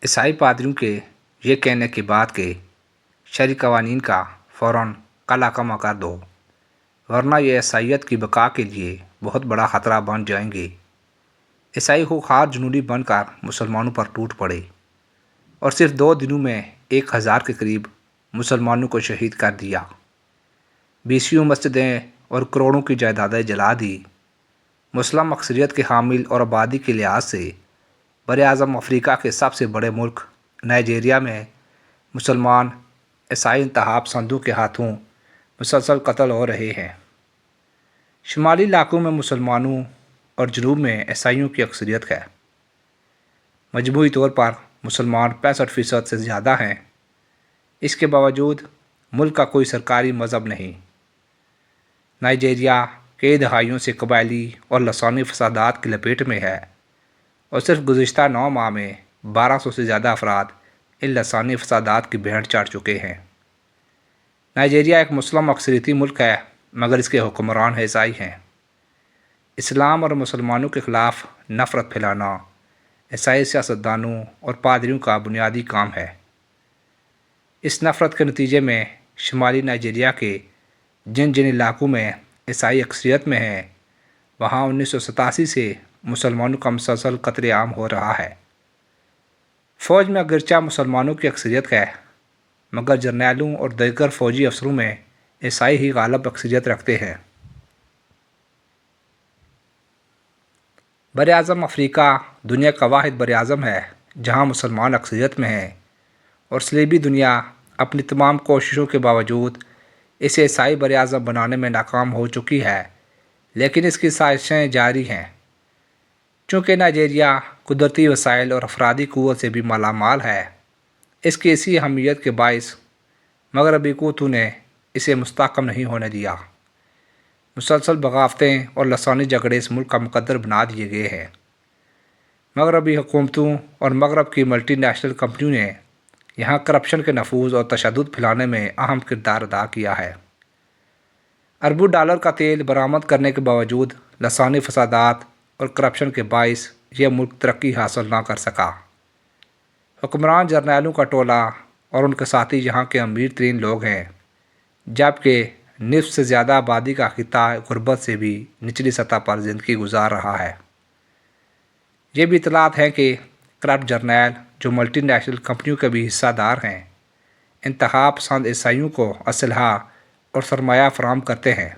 عیسائی پادریوں کے یہ کہنے کی بات کہ شرعی قوانین کا فوراً کلعہ کر دو ورنہ یہ عیسائیت کی بقا کے لیے بہت بڑا خطرہ بن جائیں گے۔ عیسائی خوخار جنونی بن کر مسلمانوں پر ٹوٹ پڑے اور صرف 2 دنوں میں 1000 کے قریب مسلمانوں کو شہید کر دیا۔ 20 مسجدیں اور کروڑوں کی جائیدادیں جلا دی۔ مسلم اکثریت کے حامل اور آبادی کے لحاظ سے براعظم افریقہ کے سب سے بڑے ملک نائجیریا میں مسلمان عیسائی انتہا پسندوں کے ہاتھوں مسلسل قتل ہو رہے ہیں۔ شمالی علاقوں میں مسلمانوں اور جنوب میں عیسائیوں کی اکثریت ہے۔ مجموعی طور پر مسلمان 65% سے زیادہ ہیں۔ اس کے باوجود ملک کا کوئی سرکاری مذہب نہیں۔ نائجیریا کئی دہائیوں سے قبائلی اور لسانی فسادات کی لپیٹ میں ہے اور صرف گزشتہ 9 ماہ میں 1200 سے زیادہ افراد ان لسانی فسادات کی بھینٹ چڑھ چکے ہیں۔ نائجیریا ایک مسلم اکثریتی ملک ہے مگر اس کے حکمران عیسائی ہیں۔ اسلام اور مسلمانوں کے خلاف نفرت پھیلانا عیسائی سیاستدانوں اور پادریوں کا بنیادی کام ہے۔ اس نفرت کے نتیجے میں شمالی نائجیریا کے جن علاقوں میں عیسائی اکثریت میں ہیں وہاں 1987 سے مسلمانوں کا مسلسل قتل عام ہو رہا ہے۔ فوج میں اگرچہ مسلمانوں کی اکثریت ہے مگر جرنیلوں اور دیگر فوجی افسروں میں عیسائی ہی غالب اکثریت رکھتے ہیں۔ براعظم افریقہ دنیا کا واحد براعظم ہے جہاں مسلمان اکثریت میں ہیں اور صلیبی دنیا اپنی تمام کوششوں کے باوجود اسے عیسائی براعظم بنانے میں ناکام ہو چکی ہے، لیکن اس کی سازشیں جاری ہیں۔ چونکہ نائجیریا قدرتی وسائل اور افرادی قوت سے بھی مالا مال ہے، اس کی اسی اہمیت کے باعث مغربی قوتوں نے اسے مستحکم نہیں ہونے دیا۔ مسلسل بغاوتیں اور لسانی جھگڑے اس ملک کا مقدر بنا دیے گئے ہیں۔ مغربی حکومتوں اور مغرب کی ملٹی نیشنل کمپنیوں نے یہاں کرپشن کے نفوذ اور تشدد پھیلانے میں اہم کردار ادا کیا ہے۔ اربوں ڈالر کا تیل برآمد کرنے کے باوجود لسانی فسادات اور کرپشن کے باعث یہ ملک ترقی حاصل نہ کر سکا۔ حکمران جرنیلوں کا ٹولہ اور ان کے ساتھی یہاں کے امیر ترین لوگ ہیں، جبکہ نصف سے زیادہ آبادی کا خطہ غربت سے بھی نچلی سطح پر زندگی گزار رہا ہے۔ یہ بھی اطلاعات ہیں کہ کرپٹ جرنیل جو ملٹی نیشنل کمپنیوں کے بھی حصہ دار ہیں انتہا پسند عیسائیوں کو اسلحہ اور سرمایہ فراہم کرتے ہیں،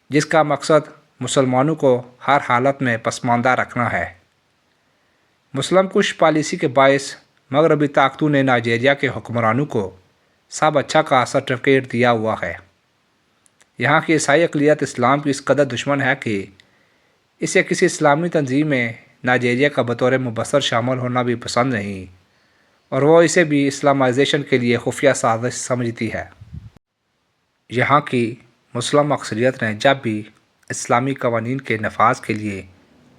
جس کا مقصد مسلمانوں کو ہر حالت میں پسماندہ رکھنا ہے۔ مسلم کش پالیسی کے باعث مغربی طاقتوں نے نائجیریا کے حکمرانوں کو سب اچھا کا سرٹیفکیٹ دیا ہوا ہے۔ یہاں کی عیسائی اقلیت اسلام کی اس قدر دشمن ہے کہ اسے کسی اسلامی تنظیم میں نائجیریا کا بطور مبصر شامل ہونا بھی پسند نہیں اور وہ اسے بھی اسلامائزیشن کے لیے خفیہ سازش سمجھتی ہے۔ یہاں کی مسلم اکثریت نے جب بھی اسلامی قوانین کے نفاذ کے لیے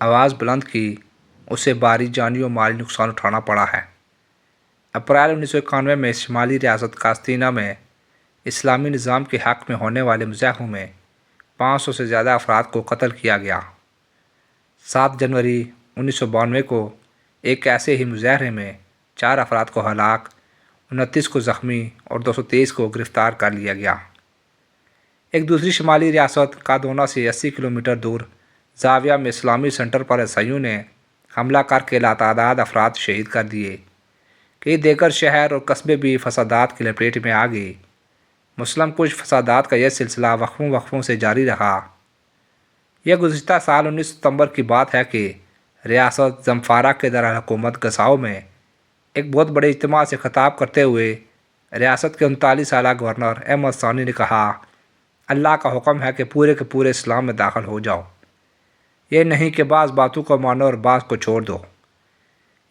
آواز بلند کی اسے بھاری جانی و مالی نقصان اٹھانا پڑا ہے۔ اپریل 1991 میں شمالی ریاست قسطنطنیہ میں اسلامی نظام کے حق میں ہونے والے مظاہروں میں 500 سے زیادہ افراد کو قتل کیا گیا۔ 7 جنوری 1992 کو ایک ایسے ہی مظاہرے میں 4 افراد کو ہلاک، 29 کو زخمی اور 223 کو گرفتار کر لیا گیا۔ ایک دوسری شمالی ریاست کادونا سے 80 کلومیٹر دور زاویہ میں اسلامی سینٹر پر عیسائیوں نے حملہ کر کے لاتعداد افراد شہید کر دیے۔ کئی دیگر شہر اور قصبے بھی فسادات کی لپیٹ میں آ گئے۔ مسلم کش فسادات کا یہ سلسلہ وقفوں سے جاری رہا۔ یہ گزشتہ سال 19 ستمبر کی بات ہے کہ ریاست زمفارا کے دارالحکومت گساؤ میں ایک بہت بڑے اجتماع سے خطاب کرتے ہوئے ریاست کے 39 سالہ گورنر احمد ثانی نے کہا، اللہ کا حکم ہے کہ پورے کے پورے اسلام میں داخل ہو جاؤ، یہ نہیں کہ بعض باتوں کو مانو اور بعض کو چھوڑ دو۔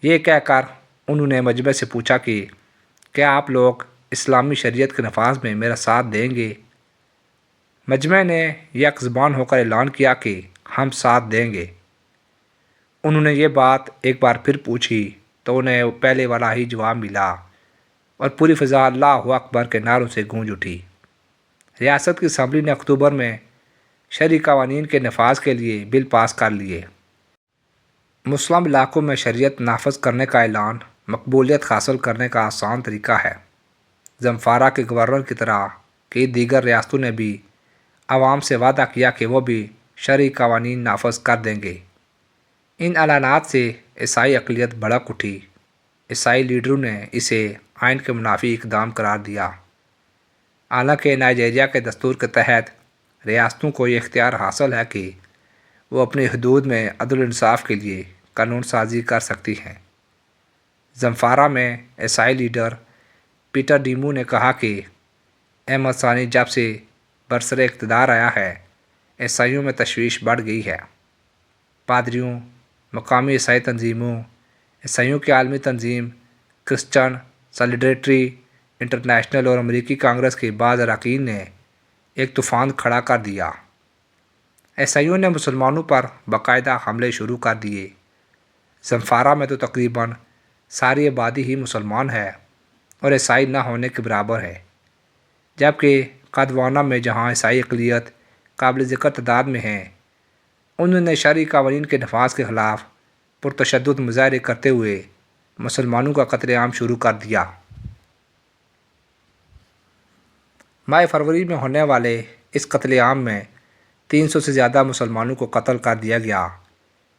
یہ کہہ کر انہوں نے مجمع سے پوچھا کہ کیا آپ لوگ اسلامی شریعت کے نفاذ میں میرا ساتھ دیں گے؟ مجمع نے یک زبان ہو کر اعلان کیا کہ ہم ساتھ دیں گے۔ انہوں نے یہ بات ایک بار پھر پوچھی تو انہیں پہلے والا ہی جواب ملا اور پوری فضا اللہ اکبر کے نعروں سے گونج اٹھی۔ ریاست کی اسمبلی نے اکتوبر میں شرعی قوانین کے نفاذ کے لیے بل پاس کر لیے۔ مسلم علاقوں میں شریعت نافذ کرنے کا اعلان مقبولیت حاصل کرنے کا آسان طریقہ ہے۔ زمفارا کے گورنر کی طرح کئی دیگر ریاستوں نے بھی عوام سے وعدہ کیا کہ وہ بھی شرعی قوانین نافذ کر دیں گے۔ ان اعلانات سے عیسائی اقلیت بھڑک اٹھی۔ عیسائی لیڈروں نے اسے آئین کے منافی اقدام قرار دیا۔ حالانکہ نائجیریا کے دستور کے تحت ریاستوں کو یہ اختیار حاصل ہے کہ وہ اپنی حدود میں عدل و انصاف کے لیے قانون سازی کر سکتی ہیں۔ زمفارا میں عیسائی لیڈر پیٹر ڈیمو نے کہا کہ احمد ثانی جب سے برسر اقتدار آیا ہے، عیسائیوں میں تشویش بڑھ گئی ہے۔ پادریوں، مقامی عیسائی تنظیموں، عیسائیوں کی عالمی تنظیم کرسچن سالیڈریٹی انٹرنیشنل اور امریکی کانگریس کے بعض اراکین نے ایک طوفان کھڑا کر دیا۔ عیسائیوں نے مسلمانوں پر باقاعدہ حملے شروع کر دیے۔ زمفارا میں تو تقریباً ساری آبادی ہی مسلمان ہے اور عیسائی نہ ہونے کے برابر ہے، جبکہ قدوانا میں جہاں عیسائی اقلیت قابل ذکر تعداد میں ہیں، انہوں نے شرعی قوانین کے نفاذ کے خلاف پرتشدد مظاہرے کرتے ہوئے مسلمانوں کا قتل عام شروع کر دیا۔ ماہ فروری میں ہونے والے اس قتل عام میں 300 سے زیادہ مسلمانوں کو قتل کر دیا گیا۔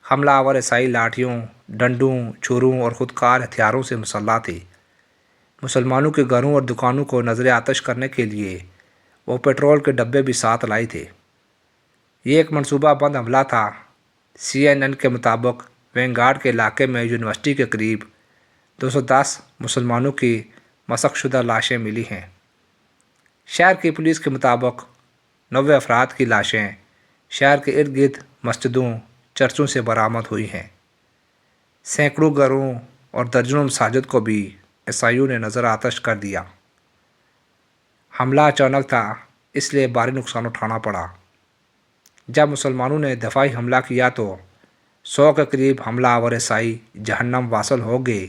حملہ آور عیسائی لاٹھیوں، ڈنڈوں، چھروں اور خودکار ہتھیاروں سے مسلح تھے۔ مسلمانوں کے گھروں اور دکانوں کو نظر آتش کرنے کے لیے وہ پیٹرول کے ڈبے بھی ساتھ لائے تھے۔ یہ ایک منصوبہ بند حملہ تھا۔ CNN کے مطابق وینگارڈ کے علاقے میں یونیورسٹی کے قریب 210 مسلمانوں کی مسخ شدہ لاشیں ملی ہیں۔ شہر کی پولیس کے مطابق 90 افراد کی لاشیں شہر کے ارد گرد مسجدوں، چرچوں سے برآمد ہوئی ہیں۔ سینکڑوں گھروں اور درجنوں مساجد کو بھی عیسائیوں نے نظر آتش کر دیا۔ حملہ اچانک تھا، اس لیے بھاری نقصان اٹھانا پڑا۔ جب مسلمانوں نے دفاعی حملہ کیا تو 100 کے قریب حملہ آور عیسائی جہنم واصل ہو گئے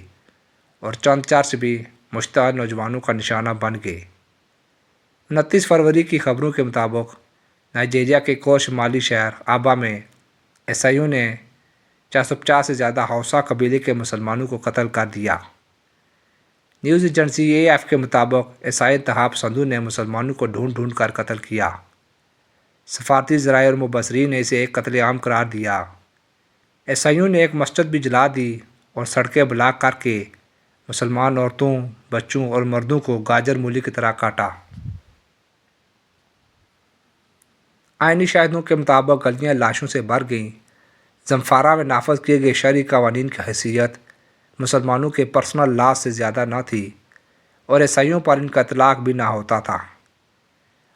اور چند چرچ بھی مشتعل نوجوانوں کا نشانہ بن گئے۔ 29 فروری کی خبروں کے مطابق نائجیریا کے ایک اور شمالی شہر آبا میں عیسائیوں نے 450 سے زیادہ ہausa قبیلے کے مسلمانوں کو قتل کر دیا۔ نیوز ایجنسی AF کے مطابق عیسائی انتہا پسندوں نے مسلمانوں کو ڈھونڈ ڈھونڈ کر قتل کیا۔ سفارتی ذرائع اور مبصرین نے اسے ایک قتل عام قرار دیا۔ عیسائیوں نے ایک مسجد بھی جلا دی اور سڑکیں بلاک کر کے مسلمان عورتوں، بچوں اور مردوں کو گاجر مولی کی طرح کاٹا۔ آئینی شاہدوں کے مطابق گلیاں لاشوں سے بھر گئیں۔ زمفارا میں نافذ کیے گئے شرعی قوانین کی حیثیت مسلمانوں کے پرسنل لا سے زیادہ نہ تھی اور عیسائیوں پر ان کا اطلاق بھی نہ ہوتا تھا۔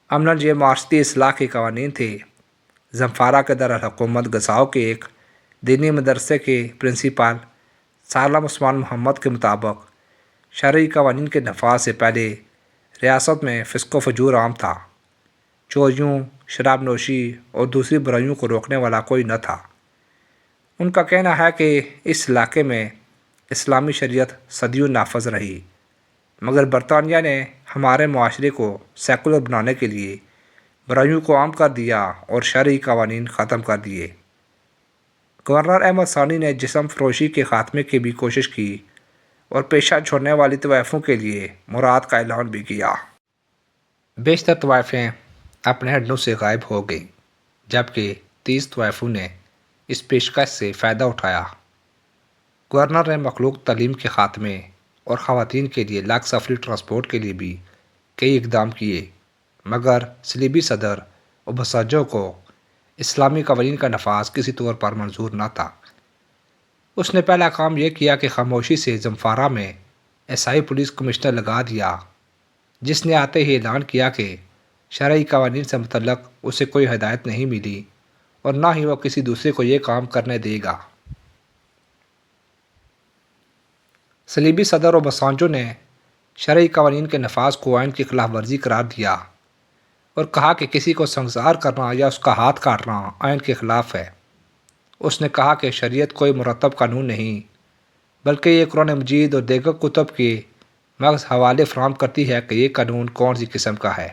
عملاً یہ معاشرتی اصلاح کے قوانین تھے۔ زمفارا کے دارالحکومت گساؤ کے ایک دینی مدرسے کے پرنسپل سالم عثمان محمد کے مطابق شرعی قوانین کے نفاذ سے پہلے ریاست میں فسق و فجور عام تھا۔ چوریوں، شراب نوشی اور دوسری برائیوں کو روکنے والا کوئی نہ تھا۔ ان کا کہنا ہے کہ اس علاقے میں اسلامی شریعت صدیوں نافذ رہی، مگر برطانیہ نے ہمارے معاشرے کو سیکولر بنانے کے لیے برائیوں کو عام کر دیا اور شرعی قوانین ختم کر دیے۔ گورنر احمد ثانی نے جسم فروشی کے خاتمے کی بھی کوشش کی اور پیشہ چھوڑنے والی طوائفوں کے لیے مراد کا اعلان بھی کیا۔ بیشتر طوائفیں اپنے ہڈوں سے غائب ہو گئیں، جبکہ 30 طوائفوں نے اس پیشکش سے فائدہ اٹھایا۔ گورنر نے مخلوط تعلیم کے خاتمے اور خواتین کے لیے لاکھ سفری ٹرانسپورٹ کے لیے بھی کئی اقدام کیے، مگر صلیبی صدر اوباسانجو کو اسلامی قوانین کا نفاذ کسی طور پر منظور نہ تھا۔ اس نے پہلا کام یہ کیا کہ خاموشی سے زمفارا میں عیسائی پولیس کمشنر لگا دیا، جس نے آتے ہی اعلان کیا کہ شرعی قوانین سے متعلق اسے کوئی ہدایت نہیں ملی اور نہ ہی وہ کسی دوسرے کو یہ کام کرنے دے گا۔ صلیبی صدر اوباسانجو نے شرعی قوانین کے نفاذ کو آئین کی خلاف ورزی قرار دیا اور کہا کہ کسی کو سنگسار کرنا یا اس کا ہاتھ کاٹنا آئین کے خلاف ہے۔ اس نے کہا کہ شریعت کوئی مرتب قانون نہیں، بلکہ یہ قرآن مجید اور دیگر کتب کے محض حوالے فراہم کرتی ہے کہ یہ قانون کون سی قسم کا ہے۔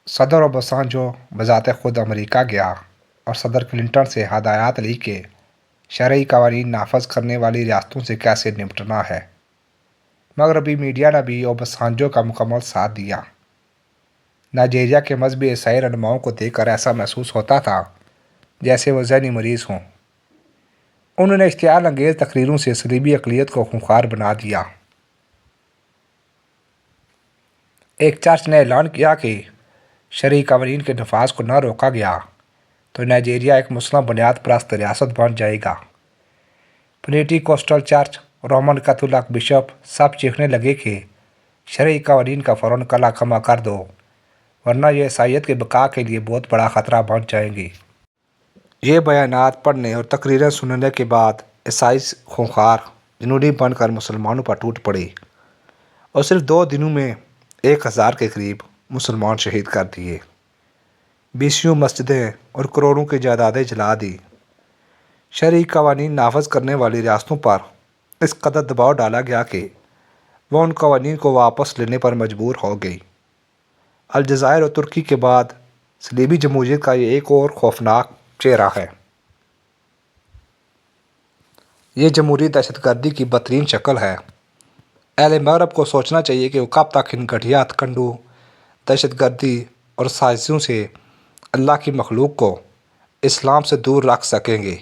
صدر اوباسانجو بذات خود امریکہ گیا اور صدر کلنٹن سے ہدایات لی کہ شرعی قوانین نافذ کرنے والی ریاستوں سے کیسے نمٹنا ہے۔ مغربی میڈیا نے بھی اوباسانجو کا مکمل ساتھ دیا۔ نائجیریا کے مذہبی عیسائی رہنماؤں کو دیکھ کر ایسا محسوس ہوتا تھا جیسے وہ ذہنی مریض ہوں۔ انہوں نے اشتعال انگیز تقریروں سے صلیبی اقلیت کو خونخوار بنا دیا۔ ایک چرچ نے اعلان کیا کہ شرعی قوانین کے نفاذ کو نہ روکا گیا تو نائجیریا ایک مسلم بنیاد پرست ریاست بن جائے گا۔ Pentecostal church, Roman Catholic bishop سب چیخنے لگے کہ شرعی قوانین کا فوراً کلا کما کر دو، ورنہ یہ عیسائیت کے بقا کے لیے بہت بڑا خطرہ بن جائیں گی۔ یہ بیانات پڑھنے اور تقریریں سننے کے بعد عیسائی خونخوار جنونی بن کر مسلمانوں پر ٹوٹ پڑے اور صرف 2 دنوں میں 1000 کے قریب مسلمان شہید کر دیے، 20 مسجدیں اور کروڑوں کی جائیدادیں جلا دی۔ شرعی قوانین نافذ کرنے والی ریاستوں پر اس قدر دباؤ ڈالا گیا کہ وہ ان قوانین کو واپس لینے پر مجبور ہو گئی۔ الجزائر اور ترکی کے بعد صلیبی جمہوریت کا یہ ایک اور خوفناک چہرہ ہے۔ یہ جمہوری دہشت گردی کی بدترین شکل ہے۔ اہل مغرب کو سوچنا چاہیے کہ وہ کب تک ان گھٹیا ہتھکنڈوں، دہشت گردی اور سازشوں سے اللہ کی مخلوق کو اسلام سے دور رکھ سکیں گے۔